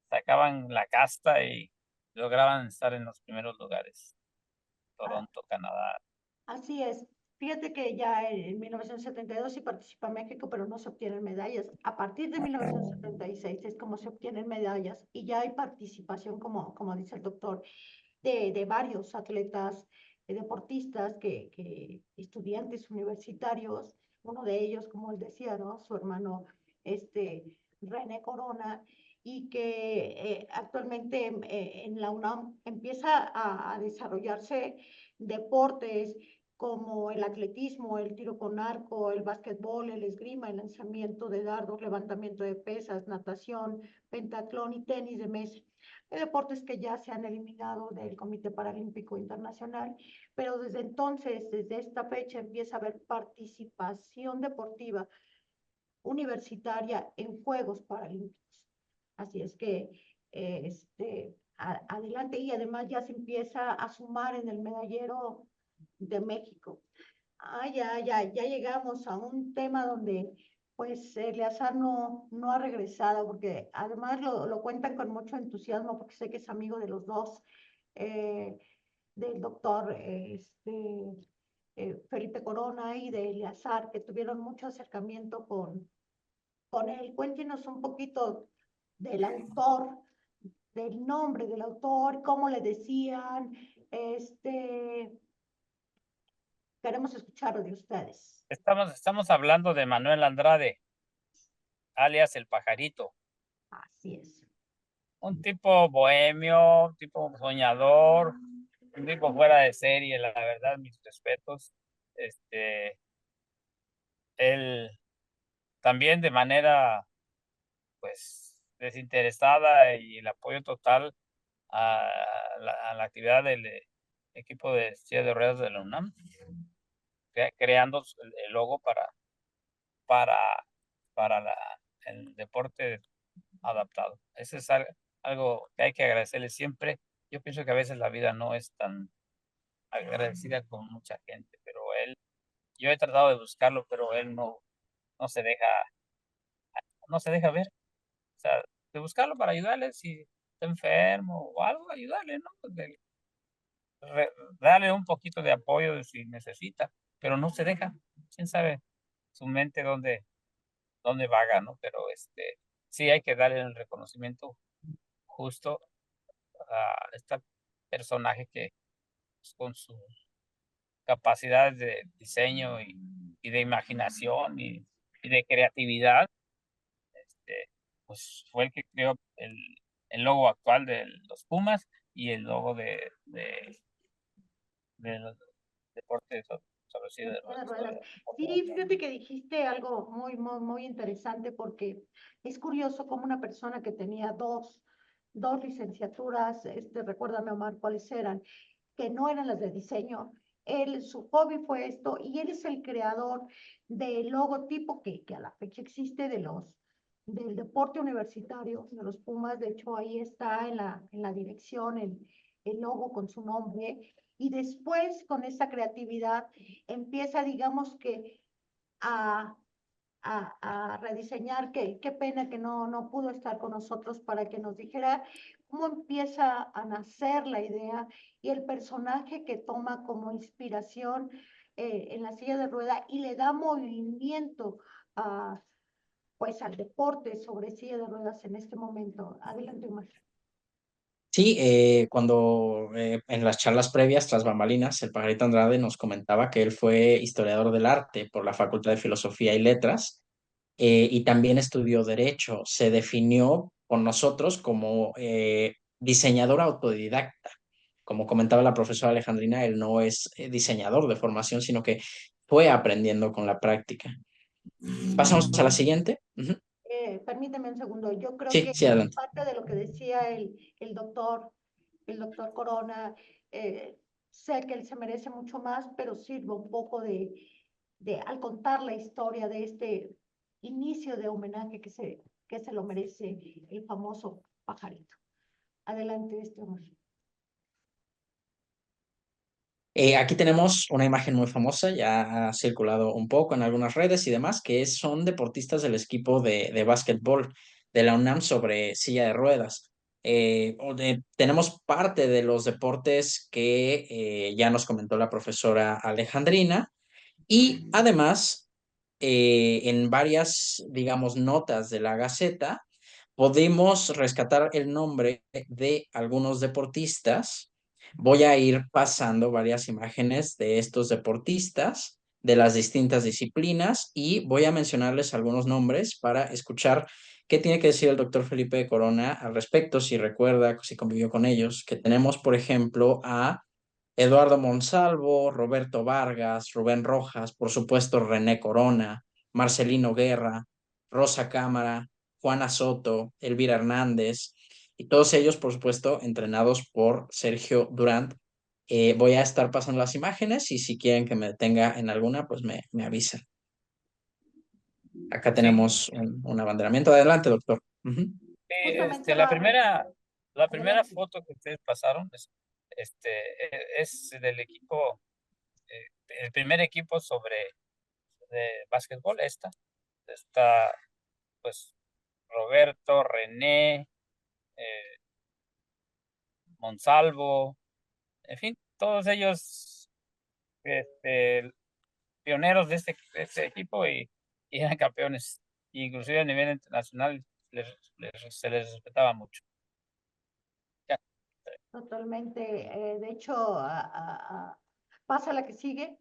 sacaban la casta y lograban estar en los primeros lugares. Ah, Toronto, Canadá. así es. Fíjate que ya en 1972 sí participa México, pero no se obtienen medallas. A partir de 1976 es como se obtienen medallas y ya hay participación, como dice el doctor, de varios atletas, deportistas, estudiantes universitarios, uno de ellos, como él decía, ¿no? Su hermano, René Corona, y que actualmente en la UNAM empieza a desarrollarse deportes como el atletismo, el tiro con arco, el básquetbol, el esgrima, el lanzamiento de dardos, levantamiento de pesas, natación, pentatlón y tenis de mesa. Hay deportes que ya se han eliminado del Comité Paralímpico Internacional, pero desde entonces, desde esta fecha, empieza a haber participación deportiva universitaria en Juegos Paralímpicos. Así es que adelante, y además ya se empieza a sumar en el medallero de México. Ya llegamos a un tema donde pues Eleazar no ha regresado, porque además lo cuentan con mucho entusiasmo, porque sé que es amigo de los dos, eh, del doctor Felipe Corona y de Eleazar, que tuvieron mucho acercamiento con él. Cuéntenos un poquito del autor, del nombre del autor, cómo le decían, queremos escucharlo de ustedes. Estamos hablando de Manuel Andrade, alias El Pajarito. Así es. Un tipo bohemio, un tipo soñador, un tipo fuera de serie, la verdad, mis respetos. Él también de manera, pues, desinteresada y el apoyo total a a la actividad del equipo de silla de ruedas de la UNAM, creando el logo para, para el deporte adaptado. Eso es algo que hay que agradecerle siempre. Yo pienso que a veces la vida no es tan agradecida con mucha gente, pero yo he tratado de buscarlo, pero él no se deja, no se deja ver. O sea, de buscarlo para ayudarle si está enfermo o algo, ayudarle, ¿no? Darle un poquito de apoyo si necesita, pero no se deja. Quién sabe su mente dónde vaga, ¿no? Pero sí hay que darle el reconocimiento justo a este personaje que pues, con sus capacidades de diseño y de imaginación y de creatividad, pues fue el que creó el logo actual de los Pumas y el logo de los deportes sobre silla de Silla de ruedas. ruedas. Sí, fíjate que dijiste algo muy interesante, porque es curioso cómo una persona que tenía dos licenciaturas, recuérdame, Omar, cuáles eran, que no eran las de diseño. Su hobby fue esto, y él es el creador del logotipo que a la fecha existe del deporte universitario de los Pumas. De hecho, ahí está en la dirección el logo con su nombre. Y después, con esa creatividad, empieza, digamos que, a, a rediseñar, qué pena que no pudo estar con nosotros para que nos dijera cómo empieza a nacer la idea y el personaje que toma como inspiración en la silla de rueda y le da movimiento a, pues, al deporte sobre silla de ruedas en este momento. Adelante, Omar. Sí, cuando en las charlas previas, tras bambalinas, el Pajarito Andrade nos comentaba que él fue historiador del arte por la Facultad de Filosofía y Letras, y también estudió Derecho. Se definió con nosotros como diseñador autodidacta. Como comentaba la profesora Alejandrina, él no es diseñador de formación, sino que fue aprendiendo con la práctica. Pasamos a la siguiente. Ujú. Permíteme un segundo. Yo creo Sí, que sí, adelante. parte de lo que decía el doctor Corona, sé que él se merece mucho más, pero sirve un poco al contar la historia de este inicio de homenaje que se lo merece el famoso pajarito. Adelante, Omar. Aquí tenemos una imagen muy famosa, ya ha circulado un poco en algunas redes y demás, que son deportistas del equipo de básquetbol de la UNAM sobre silla de ruedas. Tenemos parte de los deportes que ya nos comentó la profesora Alejandrina, y además en varias, digamos, notas de la Gaceta podemos rescatar el nombre de algunos deportistas. Voy a ir pasando varias imágenes de estos deportistas de las distintas disciplinas y voy a mencionarles algunos nombres para escuchar qué tiene que decir el doctor Felipe de Corona al respecto, si recuerda, si convivió con ellos, que tenemos, por ejemplo, a Eduardo Monsalvo, Roberto Vargas, Rubén Rojas, por supuesto René Corona, Marcelino Guerra, Rosa Cámara, Juana Soto, Elvira Hernández, y todos ellos, por supuesto, entrenados por Sergio Durant. Voy a estar pasando las imágenes y si quieren que me detenga en alguna, pues me avisan. Acá Sí, tenemos un abanderamiento. Adelante, doctor. Ujú. Justamente la va a primera adelante. foto que ustedes pasaron es del equipo, el primer equipo de básquetbol. Está pues Roberto, René, eh, Monsalvo, en fin, todos ellos pioneros de este equipo y eran campeones. Inclusive a nivel internacional se les respetaba mucho. Ya. Totalmente. De hecho, pasa la que sigue.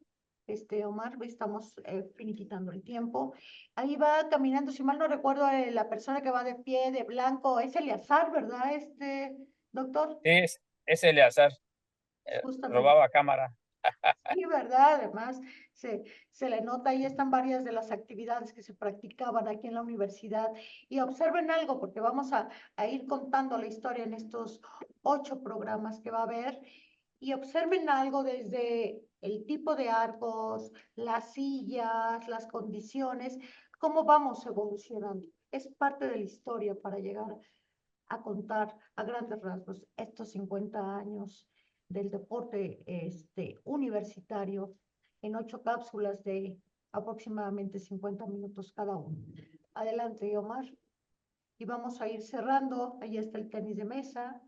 Omar, estamos finiquitando el tiempo. Ahí va caminando, si mal no recuerdo, la persona que va de pie, de blanco, es Eleazar, ¿verdad? Doctor, Es Eleazar, justamente. robaba cámara. Sí, ¿verdad? Además, se le nota, ahí están varias de las actividades que se practicaban aquí en la universidad. Y observen algo, porque vamos a ir contando la historia en estos 8 programas que va a haber. Y observen algo desde el tipo de arcos, las sillas, las condiciones, cómo vamos evolucionando. Es parte de la historia para llegar a contar a grandes rasgos estos 50 años del deporte universitario en 8 cápsulas de aproximadamente 50 minutos cada uno. Adelante, Omar. Y vamos a ir cerrando. Ahí está el tenis de mesa.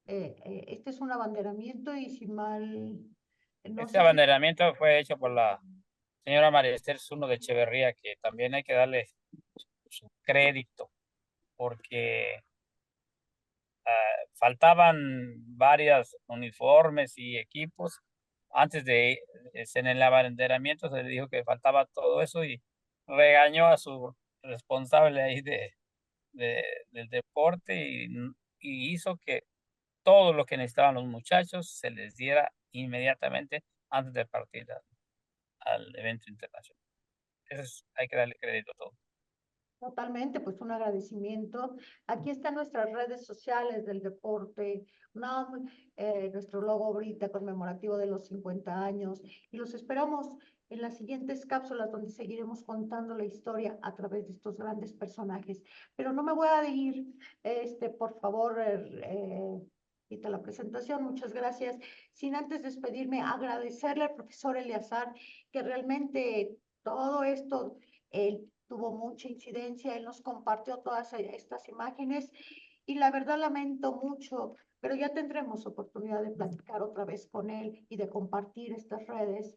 Este es un abanderamiento y si mal, no Este sé si abanderamiento fue hecho por la señora María Esther Zuno de Echeverría, que también hay que darle su crédito, porque faltaban varios uniformes y equipos. Antes en el abanderamiento se le dijo que faltaba todo eso y regañó a su responsable ahí del deporte y hizo que todo lo que necesitaban los muchachos se les diera inmediatamente antes de partir al evento internacional. Hay que darle crédito a todo. totalmente, pues un agradecimiento. Aquí están nuestras redes sociales del deporte, UNAM, nuestro logo ahorita conmemorativo de los 50 años y los esperamos en las siguientes cápsulas donde seguiremos contando la historia a través de estos grandes personajes. Pero no me voy a ir, por favor, quita la presentación, muchas gracias. Sin antes despedirme, agradecerle al profesor Eleazar que realmente todo esto, él tuvo mucha incidencia, él nos compartió todas estas imágenes y la verdad lamento mucho, pero ya tendremos oportunidad de platicar otra vez con él y de compartir estas redes.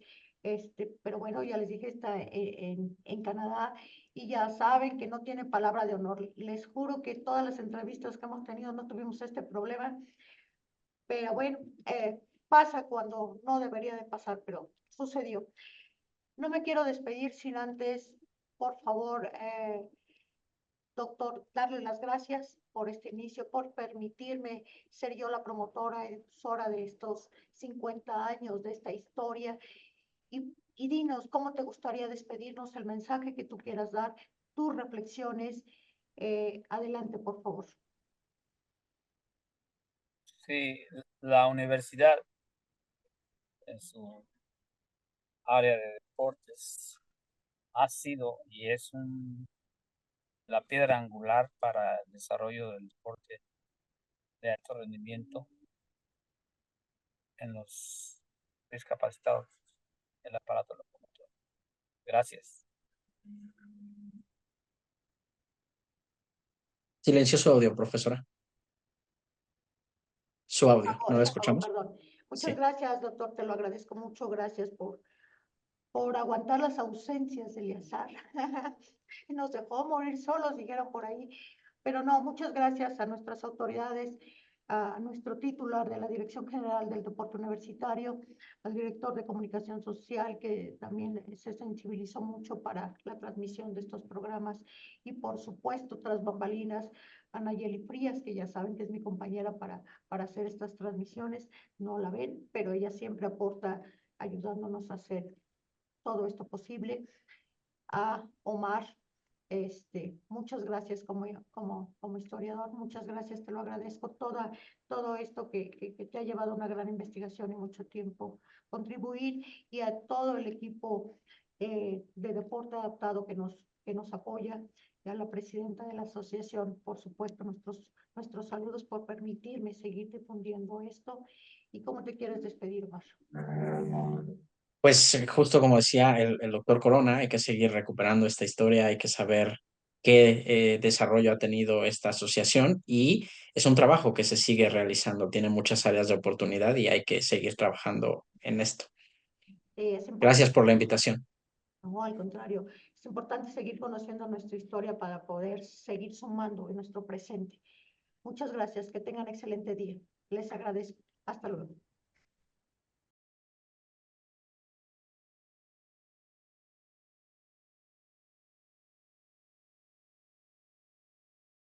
Pero bueno, ya les dije, está en Canadá y ya saben que no tiene palabra de honor. Les juro que todas las entrevistas que hemos tenido no tuvimos este problema, pero bueno, pasa cuando no debería de pasar, pero sucedió. No me quiero despedir sin antes, por favor, doctor, darle las gracias por este inicio, por permitirme ser yo la promotora y difusora de estos 50 años, de esta historia. Y dinos, ¿cómo te gustaría despedirnos? El mensaje que tú quieras dar, tus reflexiones. Adelante, por favor. Sí, la universidad en su área de deportes ha sido y es la piedra angular para el desarrollo del deporte de alto rendimiento en los discapacitados del aparato locomotor. Gracias. Silencio su audio, profesora. Su audio, ¿no la Se apagó, escuchamos? perdón. Muchas Sí. gracias, doctor, te lo agradezco mucho. Gracias por aguantar las ausencias de Eleazar. Nos dejó morir solos, dijeron por ahí. Pero no, muchas gracias a nuestras autoridades. a nuestro titular de la Dirección General del Deporte Universitario, al director de Comunicación Social, que también se sensibilizó mucho para la transmisión de estos programas, y por supuesto, tras bambalinas, a Nayeli Frías, que ya saben que es mi compañera para hacer estas transmisiones. No la ven, pero ella siempre aporta ayudándonos a hacer todo esto posible. A Omar, muchas gracias como historiador, muchas gracias, te lo agradezco, todo esto que te ha llevado a una gran investigación y mucho tiempo contribuir, y a todo el equipo de deporte adaptado que nos apoya, y a la presidenta de la asociación, por supuesto, nuestros saludos por permitirme seguir difundiendo esto. ¿Y cómo te quieres despedir, Omar? Pues justo como decía el doctor Corona, hay que seguir recuperando esta historia, hay que saber qué desarrollo ha tenido esta asociación, y es un trabajo que se sigue realizando, tiene muchas áreas de oportunidad y hay que seguir trabajando en esto. Es Gracias importante. por la invitación. No, al contrario, es importante seguir conociendo nuestra historia para poder seguir sumando en nuestro presente. Muchas gracias, que tengan excelente día. Les agradezco. Hasta luego.